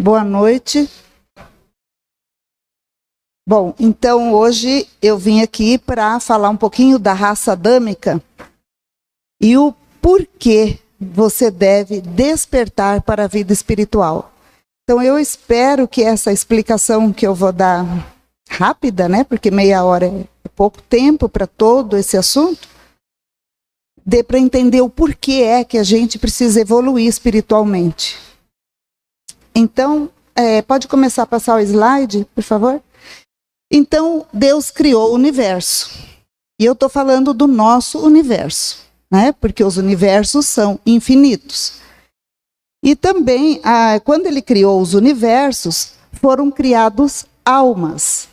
Boa noite. Bom, então hoje eu vim aqui para falar um pouquinho da raça adâmica e o porquê você deve despertar para a vida espiritual. Então eu espero que essa explicação que eu vou dar rápida, né, porque meia hora é pouco tempo para todo esse assunto, dê para entender o porquê é que a gente precisa evoluir espiritualmente. Então, pode começar a passar o slide, por favor? Então, Deus criou o universo. E eu estou falando do nosso universo, né? Porque os universos são infinitos. E também, quando ele criou os universos, foram criados almas.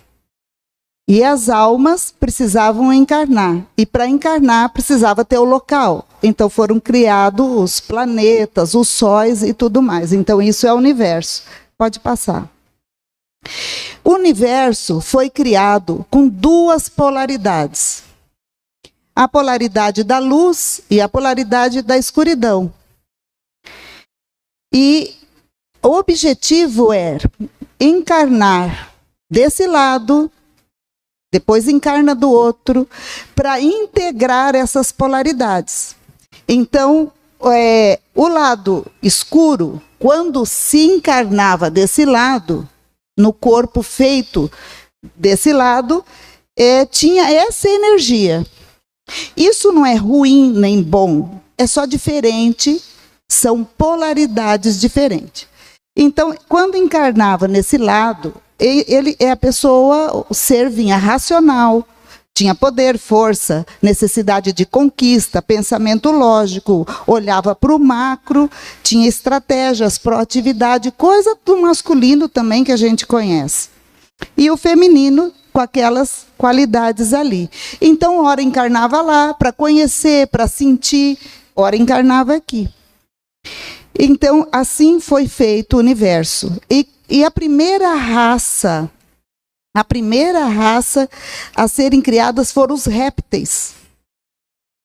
E as almas precisavam encarnar. E para encarnar, precisava ter o local. Então foram criados os planetas, os sóis e tudo mais. Então isso é o universo. Pode passar. O universo foi criado com duas polaridades. A polaridade da luz e a polaridade da escuridão. E o objetivo é encarnar desse lado, depois encarna do outro, para integrar essas polaridades. Então, o lado escuro, quando se encarnava desse lado, no corpo feito desse lado, tinha essa energia. Isso não é ruim nem bom, é só diferente, são polaridades diferentes. Então, quando encarnava nesse lado, a pessoa, o ser vinha racional, tinha poder, força, necessidade de conquista, pensamento lógico, olhava para o macro, tinha estratégias, proatividade, coisa do masculino também que a gente conhece. E o feminino com aquelas qualidades ali. Então, ora encarnava lá para conhecer, para sentir, ora encarnava aqui. Então, assim foi feito o universo. E a primeira raça a serem criadas foram os répteis.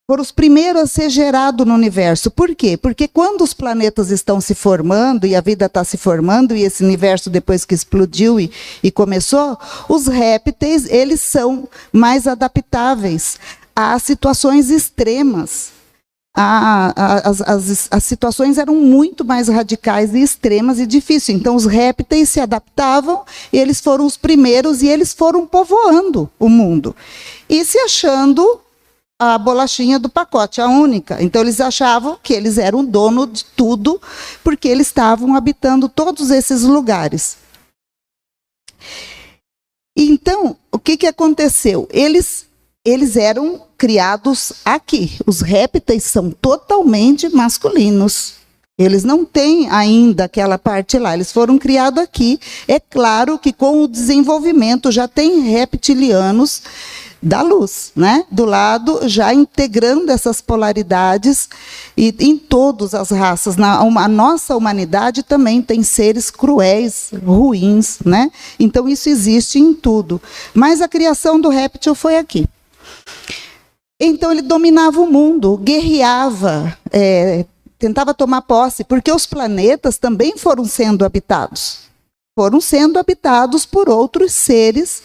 Foram os primeiros a ser gerados no universo. Por quê? Porque quando os planetas estão se formando, e a vida está se formando, e esse universo depois que explodiu e começou, os répteis, eles são mais adaptáveis a situações extremas. As situações eram muito mais radicais e extremas e difíceis. Então, os répteis se adaptavam, eles foram os primeiros e eles foram povoando o mundo. E se achando a bolachinha do pacote, a única. Então, eles achavam que eles eram dono de tudo, porque eles estavam habitando todos esses lugares. Então, o que aconteceu? Eles eram criados aqui. Os répteis são totalmente masculinos. Eles não têm ainda aquela parte lá. Eles foram criados aqui. É claro que com o desenvolvimento já tem reptilianos da luz, né? Do lado, já integrando essas polaridades e em todas as raças. A nossa humanidade também tem seres cruéis, ruins, né? Então isso existe em tudo. Mas a criação do réptil foi aqui. Então ele dominava o mundo, guerreava, tentava tomar posse, porque os planetas também foram sendo habitados. Foram sendo habitados por outros seres.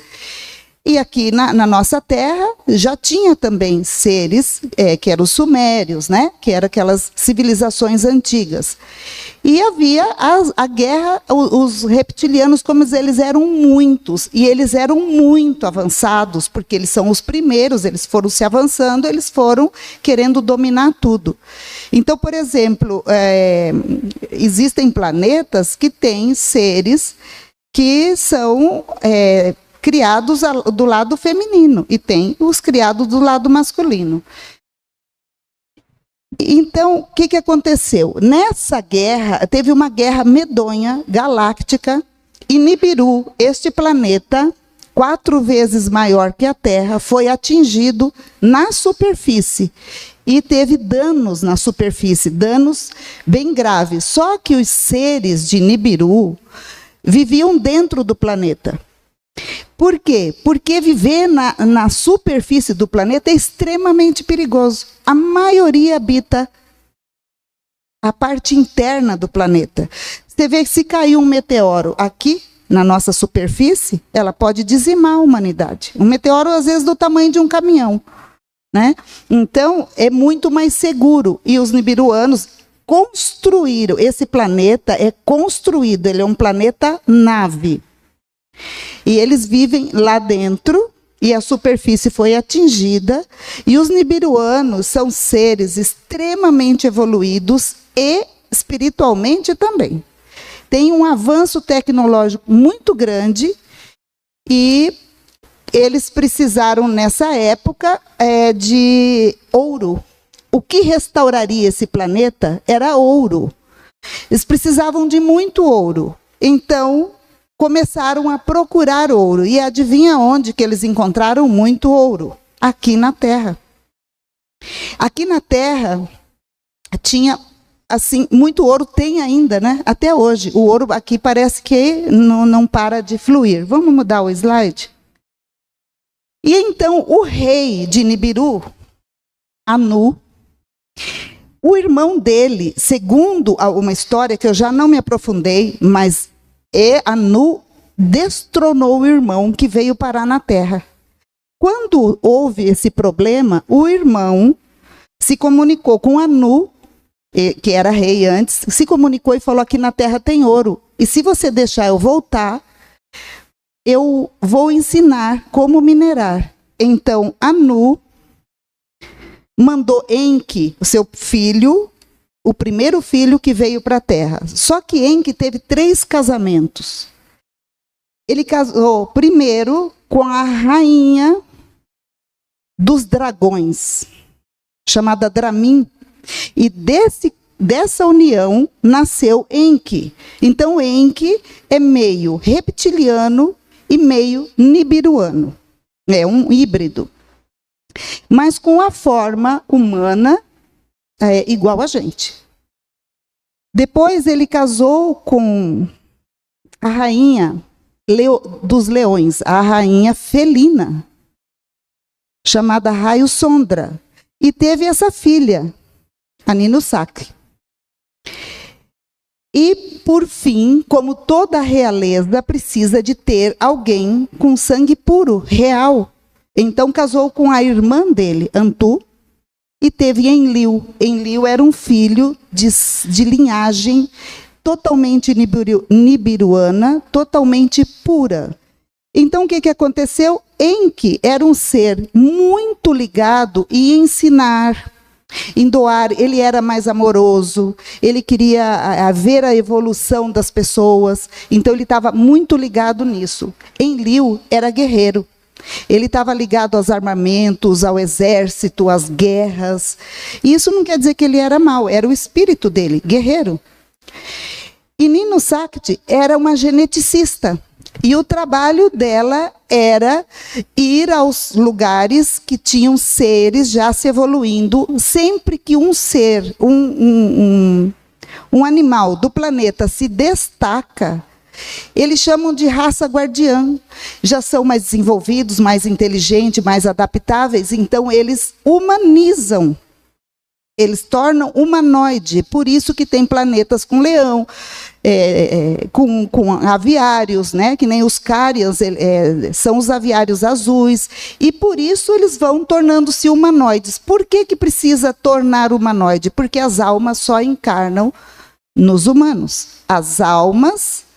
E aqui na nossa Terra já tinha também seres, que eram os sumérios, né? Que eram aquelas civilizações antigas. E havia a guerra, os reptilianos, como eles eram muitos, e eles eram muito avançados, porque eles são os primeiros, eles foram se avançando, eles foram querendo dominar tudo. Então, por exemplo, existem planetas que têm seres que são criados do lado feminino, e tem os criados do lado masculino. Então, o que aconteceu? Nessa guerra, teve uma guerra medonha, galáctica, e Nibiru, este planeta, 4 vezes maior que a Terra, foi atingido na superfície. E teve danos na superfície, danos bem graves. Só que os seres de Nibiru viviam dentro do planeta. Por quê? Porque viver na superfície do planeta é extremamente perigoso. A maioria habita a parte interna do planeta. Você vê que se cair um meteoro aqui, na nossa superfície, ela pode dizimar a humanidade. Um meteoro, às vezes, do tamanho de um caminhão, né? Então, é muito mais seguro. E os nibiruanos construíram, esse planeta é construído, ele é um planeta nave. E eles vivem lá dentro, e a superfície foi atingida, e os nibiruanos são seres extremamente evoluídos e espiritualmente também. Tem um avanço tecnológico muito grande, e eles precisaram, nessa época, de ouro. O que restauraria esse planeta era ouro. Eles precisavam de muito ouro. Então, começaram a procurar ouro. E adivinha onde que eles encontraram muito ouro? Aqui na Terra. Aqui na Terra tinha, assim, muito ouro, tem ainda, né? Até hoje. O ouro aqui parece que não para de fluir. Vamos mudar o slide? E então o rei de Nibiru, Anu, o irmão dele, segundo uma história que eu já não me aprofundei, mas Anu destronou o irmão que veio parar na Terra. Quando houve esse problema, o irmão se comunicou com Anu, que era rei antes, se comunicou e falou: aqui na Terra tem ouro, e se você deixar eu voltar, eu vou ensinar como minerar. Então, Anu mandou Enki, o seu filho, o primeiro filho que veio para a Terra. Só que Enki teve 3 casamentos. Ele casou primeiro com a rainha dos dragões, chamada Dramin. E dessa união nasceu Enki. Então, Enki é meio reptiliano e meio nibiruano. É um híbrido. Mas com a forma humana igual a gente. Depois ele casou com a rainha dos leões, a rainha felina, chamada Raio Sondra. E teve essa filha, a Ninusakri. E, por fim, como toda realeza precisa de ter alguém com sangue puro, real. Então casou com a irmã dele, Antu, e teve Enlil. Enlil era um filho de linhagem totalmente nibiruana, totalmente pura. Então o que aconteceu? Enki era um ser muito ligado em ensinar, em doar. Ele era mais amoroso, ele queria ver a evolução das pessoas, então ele estava muito ligado nisso. Enlil era guerreiro. Ele estava ligado aos armamentos, ao exército, às guerras. E isso não quer dizer que ele era mau, era o espírito dele, guerreiro. E Ninusakti era uma geneticista. E o trabalho dela era ir aos lugares que tinham seres já se evoluindo. Sempre que um ser, um animal do planeta se destaca, eles chamam de raça guardiã. Já são mais desenvolvidos, mais inteligentes, mais adaptáveis, então eles humanizam. Eles tornam humanoide. Por isso que tem planetas com leão, com aviários, né? Que nem os Carians, são os aviários azuis. E por isso eles vão tornando-se humanoides. Por que precisa tornar humanoide? Porque as almas só encarnam nos humanos. As almas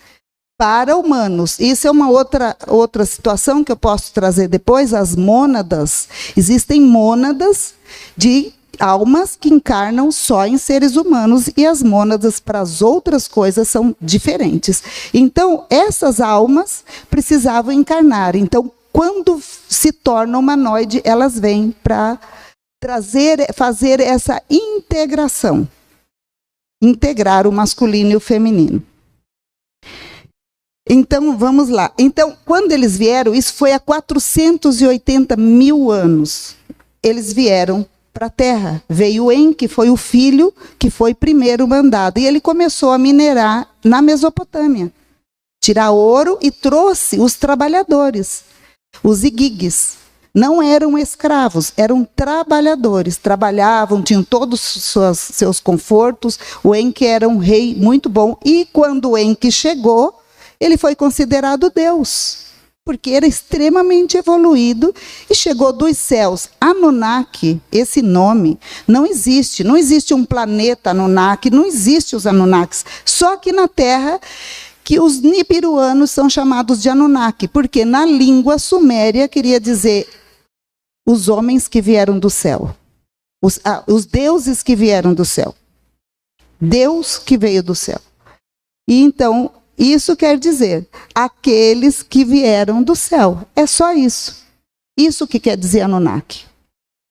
para humanos. Isso é uma outra situação que eu posso trazer depois, as mônadas. Existem mônadas de almas que encarnam só em seres humanos, e as mônadas para as outras coisas são diferentes. Então, essas almas precisavam encarnar. Então, quando se torna humanoide, elas vêm para fazer essa integração. Integrar o masculino e o feminino. Então, vamos lá. Então, quando eles vieram, isso foi há 480 mil anos. Eles vieram para a Terra. Veio Enki, foi o filho que foi primeiro mandado. E ele começou a minerar na Mesopotâmia. Tirar ouro, e trouxe os trabalhadores, os igigues. não eram escravos, eram trabalhadores. Trabalhavam, tinham todos os seus confortos. O Enki era um rei muito bom. E quando o Enki chegou, ele foi considerado Deus, porque era extremamente evoluído e chegou dos céus. Anunnaki, esse nome, não existe. Não existe um planeta Anunnaki, não existe os Anunnakis. Só que na Terra que os nibiruanos são chamados de Anunnaki, porque na língua suméria queria dizer os homens que vieram do céu. Os deuses que vieram do céu. Deus que veio do céu. E então, isso quer dizer aqueles que vieram do céu. É só isso. Isso que quer dizer Anunnaki.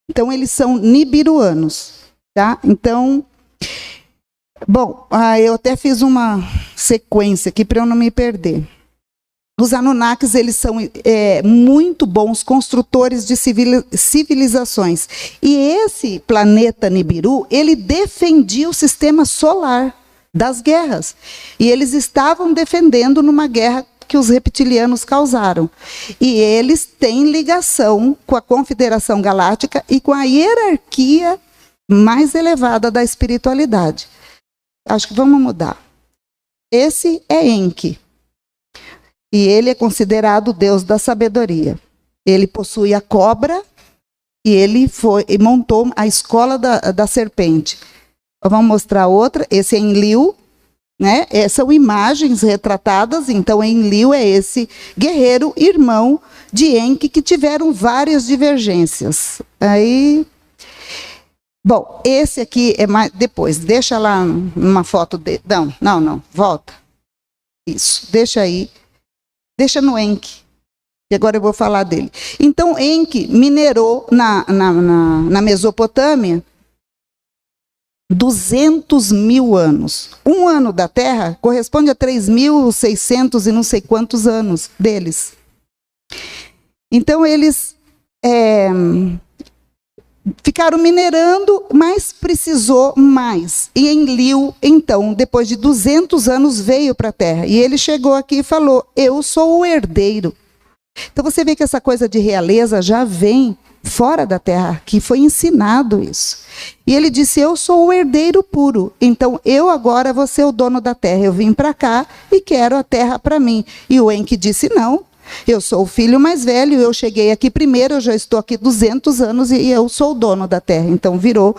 Então, eles são nibiruanos. Tá? Então, bom, eu até fiz uma sequência aqui para eu não me perder. Os Anunnakis, eles são muito bons construtores de civilizações. E esse planeta Nibiru, ele defendia o sistema solar das guerras. E eles estavam defendendo numa guerra que os reptilianos causaram. E eles têm ligação com a Confederação Galáctica e com a hierarquia mais elevada da espiritualidade. Acho que vamos mudar. Esse é Enki. E ele é considerado o deus da sabedoria. Ele possui a cobra e ele montou a escola da serpente. Vamos mostrar outra. Esse é Enlil, né? São imagens retratadas. Então, Enlil é esse guerreiro, irmão de Enki, que tiveram várias divergências. Aí, bom, esse aqui é mais depois. Deixa lá uma foto dele. Não, volta. Isso, deixa aí. Deixa no Enki, e agora eu vou falar dele. Então, Enki minerou na Mesopotâmia 200 mil anos. Um ano da Terra corresponde a 3.600 e não sei quantos anos deles. Então, eles ficaram minerando, mas precisou mais. E Enlil, então, depois de 200 anos, veio para a Terra. E ele chegou aqui e falou, eu sou o herdeiro. Então, você vê que essa coisa de realeza já vem fora da Terra, que foi ensinado isso. E ele disse, eu sou o herdeiro puro. Então, eu agora vou ser o dono da Terra. Eu vim para cá e quero a Terra para mim. E o Enki disse, não. Eu sou o filho mais velho, eu cheguei aqui primeiro, eu já estou aqui 200 anos e eu sou o dono da Terra. Então, virou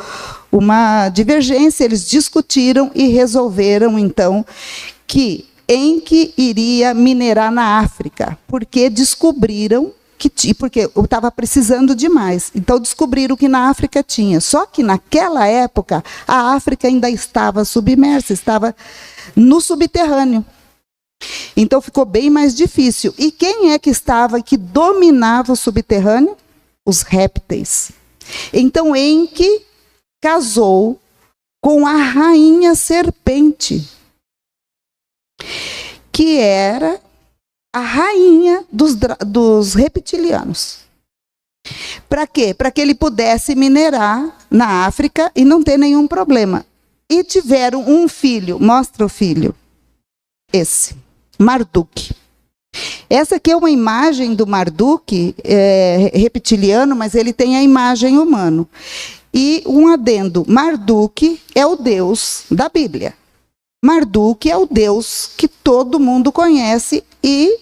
uma divergência, eles discutiram e resolveram, então, que Enki iria minerar na África, porque descobriram porque eu estava precisando demais. Então, descobriram que na África tinha. Só que, naquela época, a África ainda estava submersa, estava no subterrâneo. Então ficou bem mais difícil. E quem é que dominava o subterrâneo? Os répteis. Então Enki casou com a rainha serpente, que era a rainha dos reptilianos. Para quê? Para que ele pudesse minerar na África e não ter nenhum problema. E tiveram um filho. Mostra o filho. Esse. Marduk. Essa aqui é uma imagem do Marduk, reptiliano, mas ele tem a imagem humana. E um adendo, Marduk é o deus da Bíblia. Marduk é o deus que todo mundo conhece e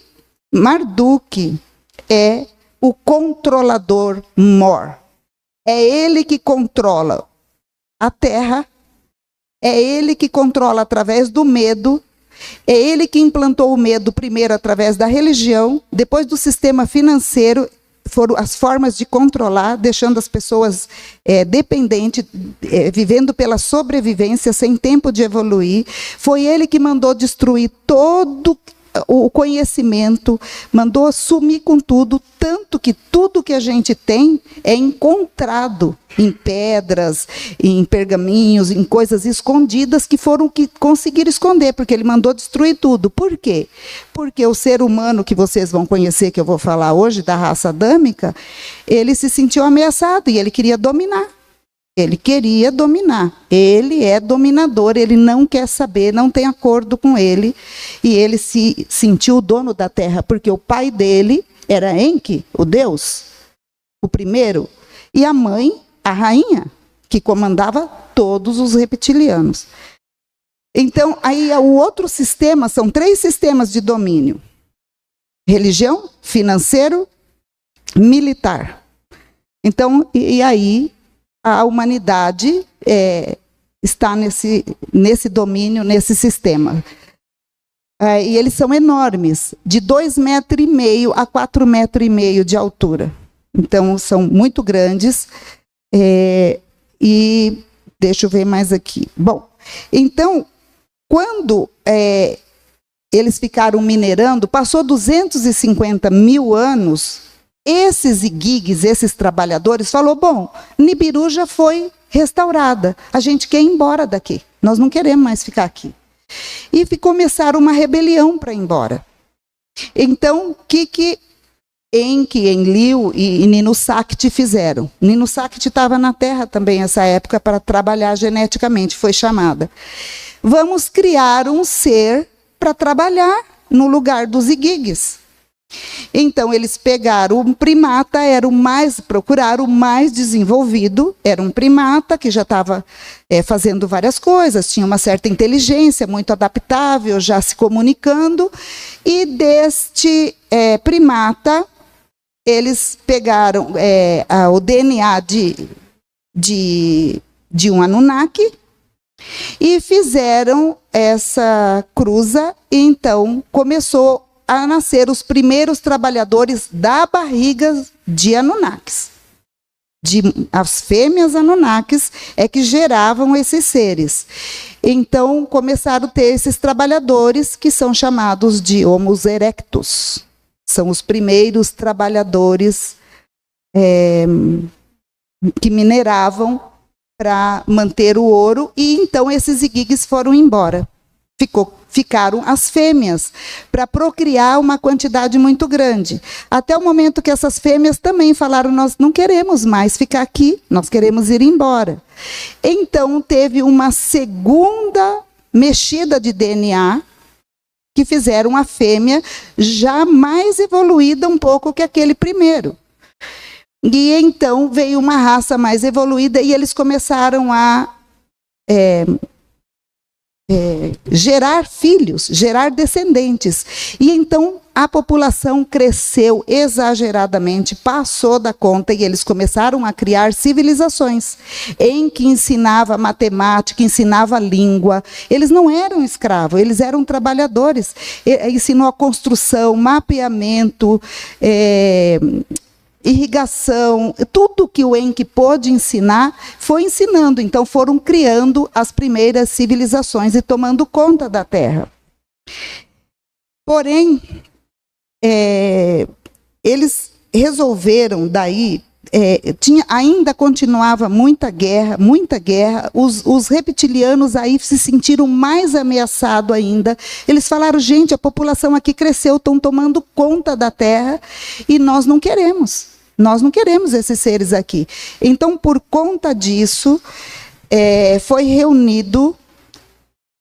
Marduk é o controlador Mor. É ele que controla a terra, é ele que controla através do medo. É ele que implantou o medo primeiro através da religião, depois do sistema financeiro, foram as formas de controlar, deixando as pessoas dependentes, vivendo pela sobrevivência, sem tempo de evoluir. Foi ele que mandou destruir todo o conhecimento, mandou sumir com tudo, tanto que tudo que a gente tem é encontrado em pedras, em pergaminhos, em coisas escondidas que foram que conseguiram esconder, porque ele mandou destruir tudo. Por quê? Porque o ser humano que vocês vão conhecer, que eu vou falar hoje, da raça adâmica, ele se sentiu ameaçado e ele queria dominar. Ele queria dominar. Ele é dominador, ele não quer saber, não tem acordo com ele. E ele se sentiu o dono da terra, porque o pai dele era Enki, o deus. o primeiro, e a mãe, a rainha, que comandava todos os reptilianos. Então, aí o outro sistema, são 3 sistemas de domínio: religião, financeiro, militar. Então, e aí a humanidade está nesse domínio, nesse sistema. E eles são enormes, de 2,5 metros a 4,5 metros de altura. Então, são muito grandes. E deixa eu ver mais aqui. Bom, então, quando eles ficaram minerando, passou 250 mil anos, esses iguigues, esses trabalhadores, falou, bom, Nibiru já foi restaurada, a gente quer ir embora daqui, nós não queremos mais ficar aqui. E começaram uma rebelião para ir embora. Então, o que Enki, Enlil e Ninusakti fizeram? Ninusakti estava na Terra também nessa época para trabalhar geneticamente, foi chamada. Vamos criar um ser para trabalhar no lugar dos iguigues. Então, eles pegaram um primata, procuraram o mais desenvolvido, era um primata que já estava fazendo várias coisas, tinha uma certa inteligência, muito adaptável, já se comunicando, e deste primata, eles pegaram o DNA de um Anunnaki e fizeram essa cruza, e então começou a nascer os primeiros trabalhadores da barriga de Anunnakis. As fêmeas Anunnakis é que geravam esses seres. Então, começaram a ter esses trabalhadores que são chamados de Homo erectus. São os primeiros trabalhadores que mineravam para manter o ouro, e então esses iguigues foram embora. Ficaram as fêmeas, para procriar uma quantidade muito grande. Até o momento que essas fêmeas também falaram, nós não queremos mais ficar aqui, nós queremos ir embora. Então, teve uma segunda mexida de DNA, que fizeram a fêmea já mais evoluída um pouco que aquele primeiro. E então veio uma raça mais evoluída e eles começaram a gerar filhos, gerar descendentes. E então a população cresceu exageradamente, passou da conta, e eles começaram a criar civilizações em que ensinava matemática, ensinava língua. Eles não eram escravos, eles eram trabalhadores. Ensinou a construção, mapeamento, irrigação, tudo que o Enki pôde ensinar, foi ensinando. Então foram criando as primeiras civilizações e tomando conta da Terra. Porém, eles resolveram daí, ainda continuava muita guerra, os reptilianos aí se sentiram mais ameaçados ainda. Eles falaram, gente, a população aqui cresceu, estão tomando conta da Terra, e nós não queremos esses seres aqui. Então, por conta disso, foi reunido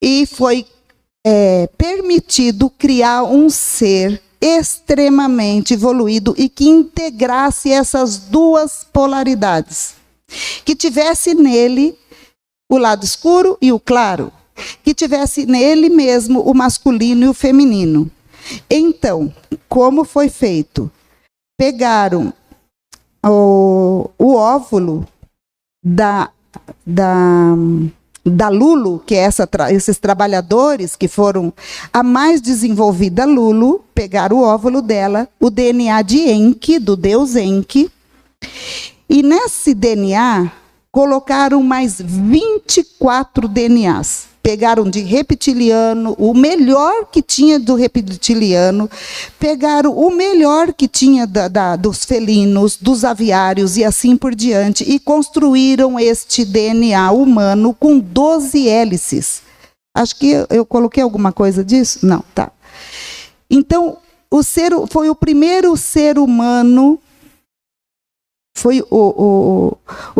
e foi permitido criar um ser extremamente evoluído e que integrasse essas duas polaridades. Que tivesse nele o lado escuro e o claro. Que tivesse nele mesmo o masculino e o feminino. Então, como foi feito? Pegaram o óvulo da Lulu, que é esses trabalhadores que foram a mais desenvolvida Lulu, pegaram o óvulo dela, o DNA de Enki, do deus Enki, e nesse DNA colocaram mais 24 DNAs. Pegaram de reptiliano, o melhor que tinha do reptiliano, pegaram o melhor que tinha dos felinos, dos aviários e assim por diante, e construíram este DNA humano com 12 hélices. Acho que eu coloquei alguma coisa disso? Não, tá. Então, foi o primeiro ser humano, foi o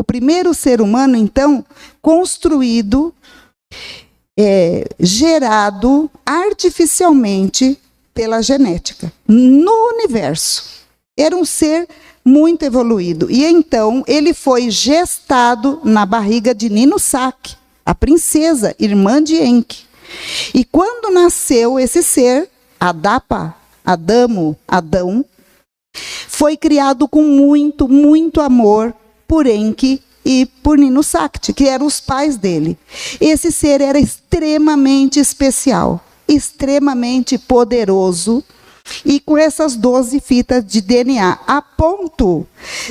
primeiro ser humano, então, construído, gerado artificialmente pela genética, no universo. Era um ser muito evoluído. E então ele foi gestado na barriga de Ninussak, a princesa, irmã de Enki. E quando nasceu esse ser, Adapa, Adão, foi criado com muito, muito amor por Enki e por Ninussak, que eram os pais dele. Esse ser era extremamente especial, extremamente poderoso, e com essas 12 fitas de DNA, a ponto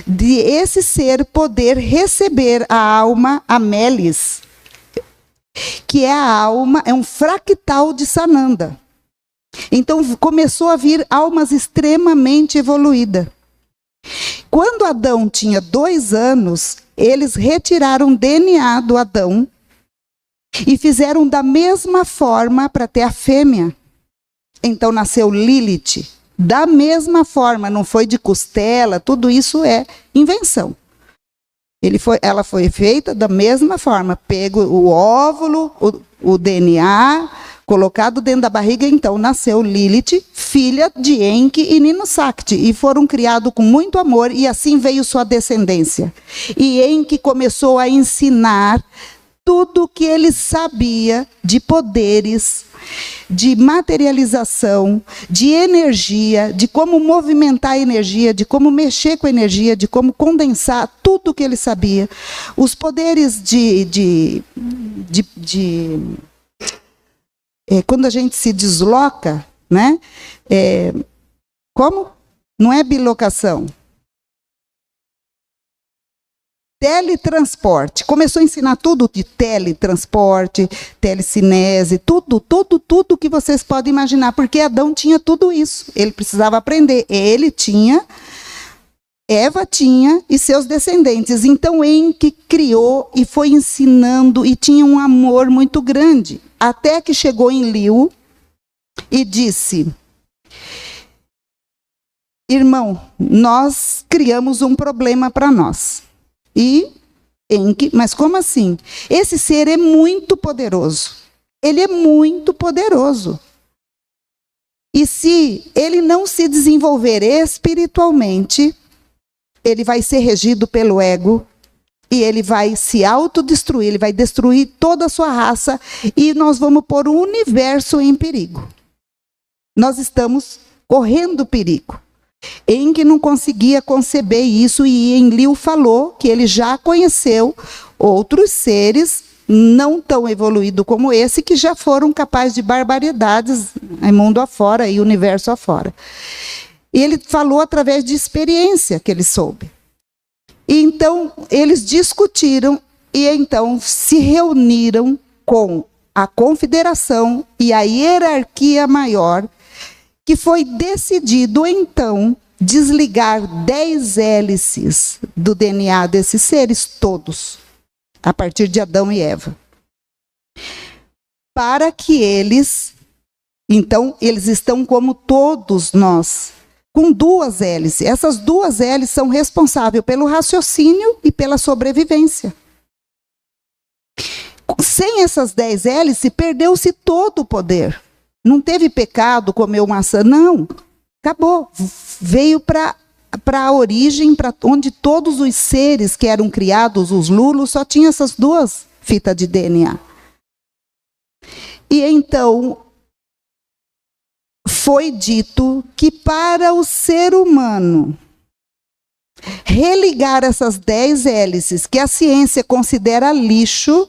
de esse ser poder receber a alma, a Melis, que é a alma, é um fractal de Sananda. Então começou a vir almas extremamente evoluídas. Quando Adão tinha 2 anos, eles retiraram o DNA do Adão e fizeram da mesma forma para ter a fêmea. Então nasceu Lilith, da mesma forma, não foi de costela, tudo isso é invenção. Ela foi feita da mesma forma, pego o óvulo, o DNA, colocado dentro da barriga, então nasceu Lilith, filha de Enki e Ninussak, e foram criados com muito amor, e assim veio sua descendência. E Enki começou a ensinar tudo o que ele sabia de poderes, de materialização, de energia, de como movimentar a energia, de como mexer com a energia, de como condensar tudo o que ele sabia. Os poderes quando a gente se desloca, né? Como? Não é bilocação. Teletransporte. Começou a ensinar tudo de teletransporte, telecinese, tudo que vocês podem imaginar, porque Adão tinha tudo isso. Ele precisava aprender. Ele tinha, Eva tinha e seus descendentes. Então Enki criou e foi ensinando e tinha um amor muito grande. Até que chegou em Liu e disse: irmão, nós criamos um problema para nós. E Enki, mas como assim? Esse ser é muito poderoso. Ele é muito poderoso. E se ele não se desenvolver espiritualmente, ele vai ser regido pelo ego e ele vai se autodestruir, ele vai destruir toda a sua raça e nós vamos pôr o universo em perigo. Nós estamos correndo perigo. Enki não conseguia conceber isso e Enlil falou que ele já conheceu outros seres não tão evoluídos como esse que já foram capazes de barbaridades mundo afora e universo afora. E ele falou através de experiência que ele soube. E então eles discutiram e então se reuniram com a confederação e a hierarquia maior, que foi decidido, então, desligar 10 hélices do DNA desses seres todos, a partir de Adão e Eva. Para que eles, então, eles estão como todos nós, com 2 hélices. Essas 2 hélices são responsáveis pelo raciocínio e pela sobrevivência. Sem essas 10 hélices, perdeu-se todo o poder. Não teve pecado, comeu maçã, não. Acabou. Veio para a origem, para onde todos os seres que eram criados, os lulos, só tinham essas 2 fitas de DNA. E então, foi dito que para o ser humano religar essas 10 hélices, que a ciência considera lixo,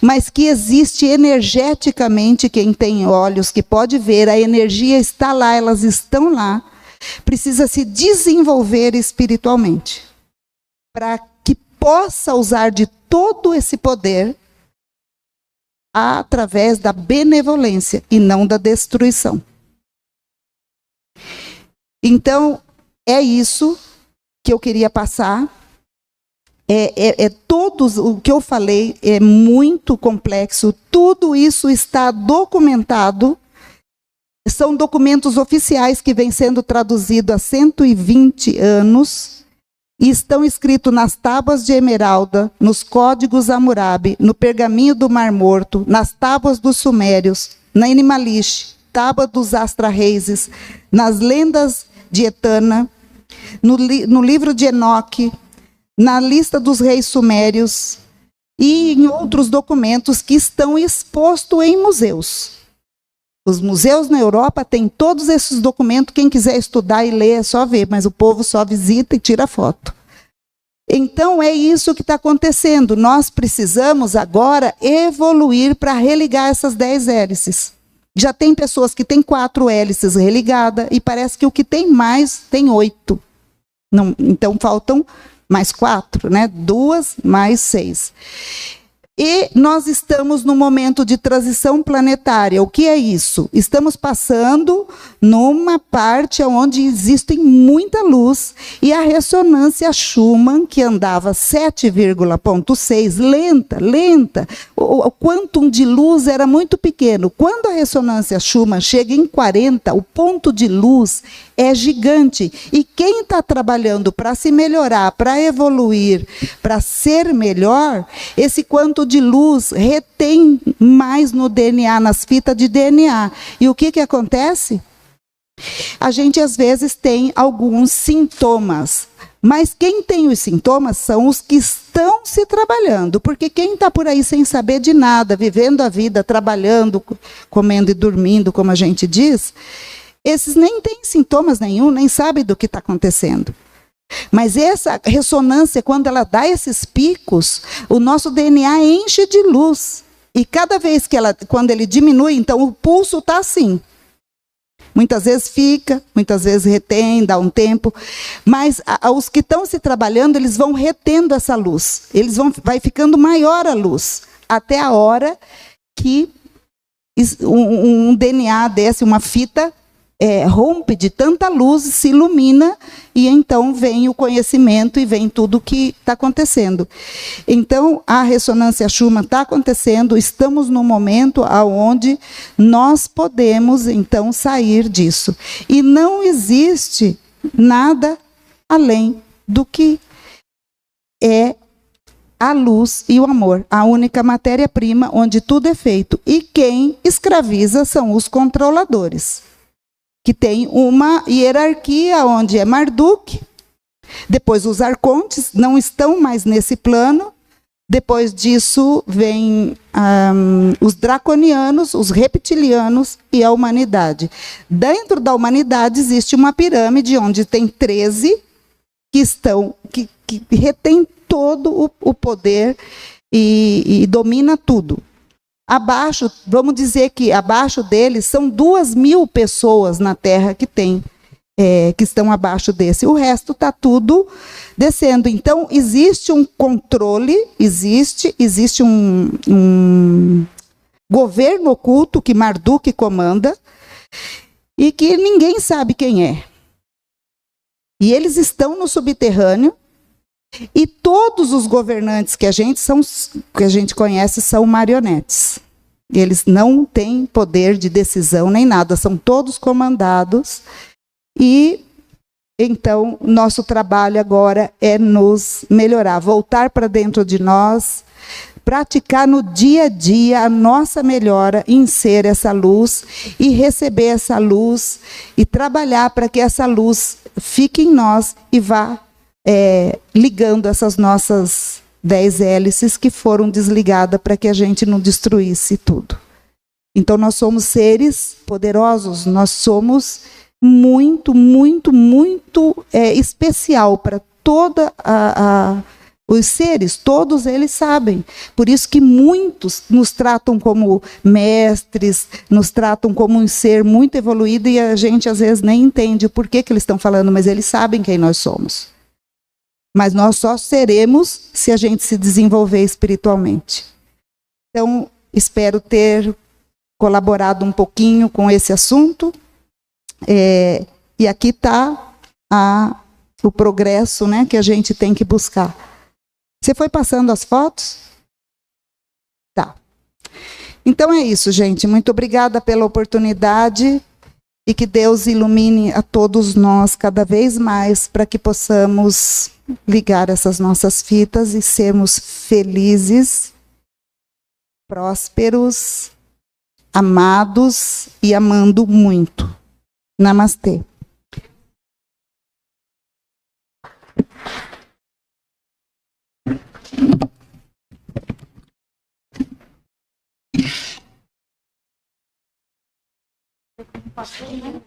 mas que existe energeticamente, quem tem olhos que pode ver, a energia está lá, elas estão lá, precisa se desenvolver espiritualmente, para que possa usar de todo esse poder através da benevolência e não da destruição. Então, é isso que eu queria passar. Todos, o que eu falei é muito complexo, tudo isso está documentado, são documentos oficiais que vêm sendo traduzidos há 120 anos, e estão escritos nas tábuas de Esmeralda, nos códigos Hammurabi, no pergaminho do Mar Morto, nas tábuas dos Sumérios, na Inimalish, tábua dos Astra-Reis, nas lendas de Etana, no livro de Enoque, na lista dos reis sumérios e em outros documentos que estão expostos em museus. Os museus na Europa têm todos esses documentos, quem quiser estudar e ler é só ver, mas o povo só visita e tira foto. Então é isso que está acontecendo. Nós precisamos agora evoluir para religar essas 10 hélices. Já tem pessoas que têm 4 hélices religadas e parece que o que tem mais tem 8. Não, então faltam mais 4, né? 2 mais 6. E nós estamos no momento de transição planetária. O que é isso? Estamos passando numa parte onde existe muita luz e a ressonância Schumann, que andava 7,6, lenta, o quantum de luz era muito pequeno. Quando a ressonância Schumann chega em 40, o ponto de luz é gigante. E quem está trabalhando para se melhorar, para evoluir, para ser melhor, esse quanto de luz retém mais no DNA, nas fitas de DNA. E o que acontece? A gente, às vezes, tem alguns sintomas. Mas quem tem os sintomas são os que estão se trabalhando. Porque quem está por aí sem saber de nada, vivendo a vida, trabalhando, comendo e dormindo, como a gente diz, esses nem têm sintomas nenhum, nem sabem do que está acontecendo. Mas essa ressonância, quando ela dá esses picos, o nosso DNA enche de luz. E cada vez que quando ele diminui, então o pulso está assim. Muitas vezes fica, muitas vezes retém, dá um tempo. Mas os que estão se trabalhando, eles vão retendo essa luz. Vai ficando maior a luz. Até a hora que um DNA desse, uma fita, rompe de tanta luz, se ilumina, e então vem o conhecimento e vem tudo o que está acontecendo. Então, a ressonância Schumann está acontecendo, estamos no momento onde nós podemos, então, sair disso. E não existe nada além do que é a luz e o amor, a única matéria-prima onde tudo é feito. E quem escraviza são os controladores, que tem uma hierarquia onde é Marduk, depois os arcontes não estão mais nesse plano, depois disso vem os draconianos, os reptilianos e a humanidade. Dentro da humanidade existe uma pirâmide onde tem 13 que retém todo o poder e domina tudo. Abaixo, vamos dizer que abaixo deles são 2.000 pessoas na Terra que estão abaixo desse. O resto está tudo descendo. Então, existe um controle, existe um governo oculto que Marduk comanda e que ninguém sabe quem é. E eles estão no subterrâneo e todos os governantes que a gente conhece são marionetes. Eles não têm poder de decisão nem nada, são todos comandados. E então nosso trabalho agora é nos melhorar, voltar para dentro de nós, praticar no dia a dia a nossa melhora em ser essa luz e receber essa luz e trabalhar para que essa luz fique em nós e vá ligando essas nossas 10 hélices que foram desligadas para que a gente não destruísse tudo. Então nós somos seres poderosos, nós somos muito, muito, muito especial para toda os seres, todos eles sabem. Por isso que muitos nos tratam como mestres, nos tratam como um ser muito evoluído e a gente às vezes nem entende o porquê que eles estão falando, mas eles sabem quem nós somos. Mas nós só seremos se a gente se desenvolver espiritualmente. Então, espero ter colaborado um pouquinho com esse assunto. E aqui está o progresso, né, que a gente tem que buscar. Você foi passando as fotos? Tá. Então é isso, gente. Muito obrigada pela oportunidade. E que Deus ilumine a todos nós cada vez mais para que possamos ligar essas nossas fitas e sermos felizes, prósperos, amados e amando muito. Namastê. Passou, né?